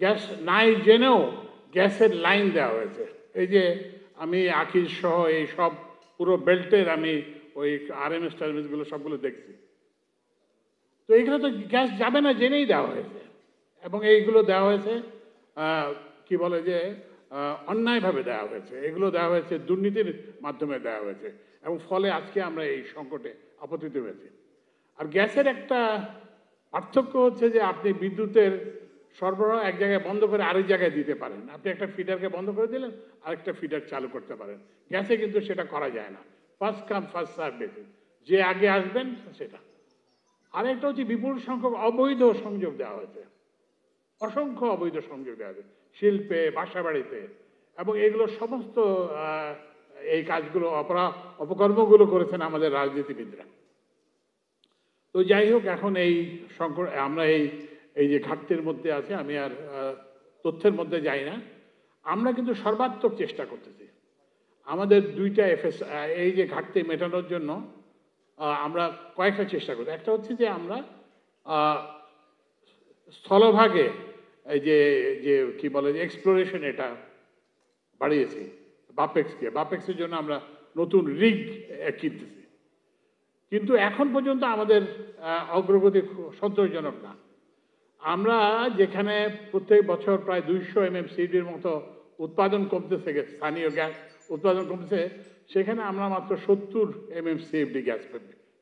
Gas নাই জেনেও গ্যাসের লাইন দেওয়া হয়েছে। এই যে আমি আখির সহ এই সব পুরো বেল্টের আমি ওই আরএমএস টারএমএসগুলো সবগুলো দেখছি। তো এইগুলো তো গ্যাস যাবে না জেনেই দেওয়া হয়েছে, এবং এইগুলো দেওয়া হয়েছে কি বলে যে অন্যায়ভাবে দেওয়া হয়েছে, এগুলো দেওয়া হয়েছে দুর্নীতির মাধ্যমে দেওয়া হয়েছে, এবং ফলে আজকে আমরা এই সংকটে আপতিত হয়েছি। আর গ্যাসের একটা পার্থক্য হচ্ছে যে আপনি বিদ্যুতের সরবরাহ এক জায়গায় বন্ধ করে আরেক জায়গায় দিতে পারেন, আপনি একটা ফিডারকে বন্ধ করে দিলেন, আরেকটা ফিডার চালু করতে পারেন। গ্যাসে কিন্তু সেটা করা যায় না, first come first serve basis, যে আগে আসবেন সেটা। আরেকটা হচ্ছে বিপুল সংখ্যক অবৈধ সংযোগ দেওয়া হয়েছে, অসংখ্য অবৈধ সংযোগ দেওয়া হয়েছে শিল্পে, বাসা বাড়িতে, এবং এগুলো সমস্ত এই কাজগুলো অপকর্মগুলো করেছেন আমাদের রাজনীতিবিদরা। তো যাই হোক, এখন এই সংকট আমরা এই যে ঘাটতির মধ্যে আছে, আমি আর তথ্যের মধ্যে যাই না। আমরা কিন্তু সর্বাত্মক চেষ্টা করতেছি আমাদের দুইটা এই যে ঘাটতি মেটানোর জন্য। আমরা কয়েকটা চেষ্টা করি। একটা হচ্ছে যে আমরা স্থলভাগে এই যে কি বলে যে এক্সপ্লোরেশন, এটা বাড়িয়েছি বাপেক্সের জন্য আমরা নতুন রিগ কিনতেছি, কিন্তু এখন পর্যন্ত আমাদের অগ্রগতি সন্তোষজনক না। আমরা যেখানে প্রত্যেক বছর প্রায় 200 MMCD মতো উৎপাদন কমতেছে, স্থানীয় গ্যাস উৎপাদন কমতেছে, সেখানে আমরা মাত্র 70 MMCD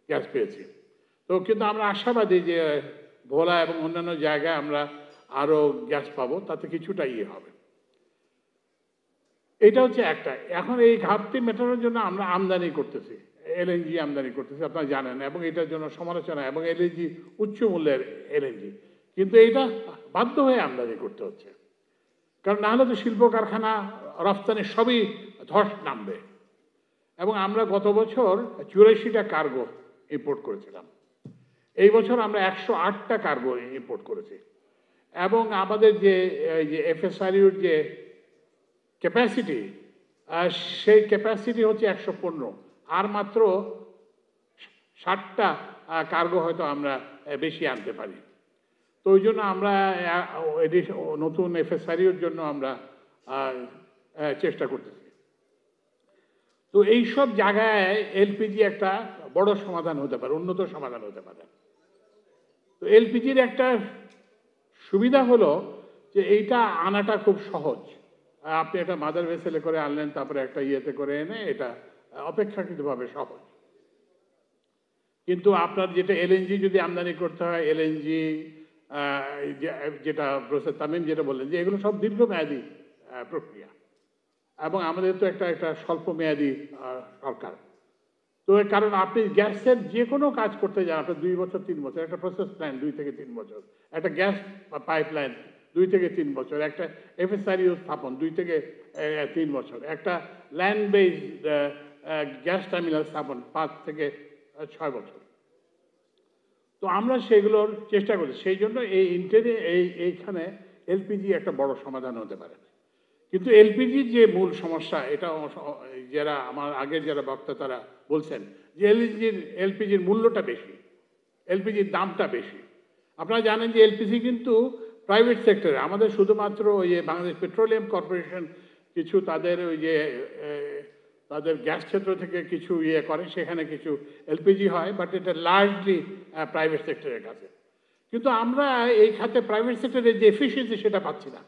গ্যাস পেয়েছি। তো কিন্তু আমরা আশাবাদী যে ভোলা এবং অন্যান্য জায়গায় আমরা আরও গ্যাস পাবো, তাতে কিছুটা হবে। এটা হচ্ছে একটা। এখন এই ঘাটতি মেটানোর জন্য আমরা আমদানি করতেছি, এলএনজি আমদানি করতেছি, আপনারা জানেন, এবং এটার জন্য সমালোচনা, এবং এলএনজি উচ্চ মূল্যের এলএনজি, কিন্তু এইটা বাধ্য হয়ে আমদানি করতে হচ্ছে, কারণ না হলে তো শিল্প কারখানা, রফতানি সবই ধস নামবে। এবং আমরা গত বছর 84টা কার্গো ইম্পোর্ট করেছিলাম, এই বছর আমরা 108টা কার্গো ইম্পোর্ট করেছি, এবং আমাদের যে এফএসআরইউর যে ক্যাপাসিটি, সেই ক্যাপাসিটি হচ্ছে 115, আর মাত্র 60টা কার্গো হয়তো আমরা বেশি আনতে পারি। তো ওই জন্য আমরা নতুন এফএসআরইউর জন্য আমরা চেষ্টা করতেছি। তো এইসব জায়গায় এলপিজি একটা বড় সমাধান হতে পারে, উন্নত সমাধান হতে পারে। তো এলপিজির একটা সুবিধা হলো যে এইটা আনাটা খুব সহজ। আপনি একটা মাদার ভেসেলে করে আনলেন, তারপরে একটা ইয়েতে করে এনে, এটা অপেক্ষাকৃতভাবে সহজ। কিন্তু আপনার যেটা এলএনজি যদি আমদানি করতে হয়, এলএনজি যেটা প্রফেসর তামিম যেটা বললেন, যে এগুলো সব দীর্ঘমেয়াদী প্রক্রিয়া, এবং আমাদের তো একটা স্বল্প মেয়াদী সরকার। তো কারণ আপনি গ্যাসের যে কোনো কাজ করতে যান, আপনার 2 বছর 3 বছর, একটা প্রসেস প্ল্যান 2 থেকে 3 বছর, একটা গ্যাস পাইপলাইন 2 থেকে 3 বছর, একটা এফএসআরইউ স্থাপন 2 থেকে 3 বছর, একটা ল্যান্ড বেসড গ্যাস টার্মিনাল স্থাপন 5 থেকে 6 বছর। তো আমরা সেগুলোর চেষ্টা করি, সেই জন্য এইখানে এলপিজি একটা বড় সমাধান হতে পারে। কিন্তু এলপিজির যে মূল সমস্যা, এটা যারা আমার আগের যারা বক্তা তারা বলছেন যে এলপিজির মূল্যটা বেশি, এলপিজির দামটা বেশি। আপনারা জানেন যে এলপিজি কিন্তু প্রাইভেট সেক্টরে, আমাদের শুধুমাত্র ওই যে বাংলাদেশ পেট্রোলিয়াম কর্পোরেশন কিছু তাদের ওই যে তাদের গ্যাস ক্ষেত্র থেকে কিছু করে, সেখানে কিছু এলপিজি হয়, বাট এটা লার্জলি প্রাইভেট সেক্টরের কাছে। কিন্তু আমরা এই খাতে প্রাইভেট সেক্টরের যে এফিসিয়েন্সি সেটা পাচ্ছি না।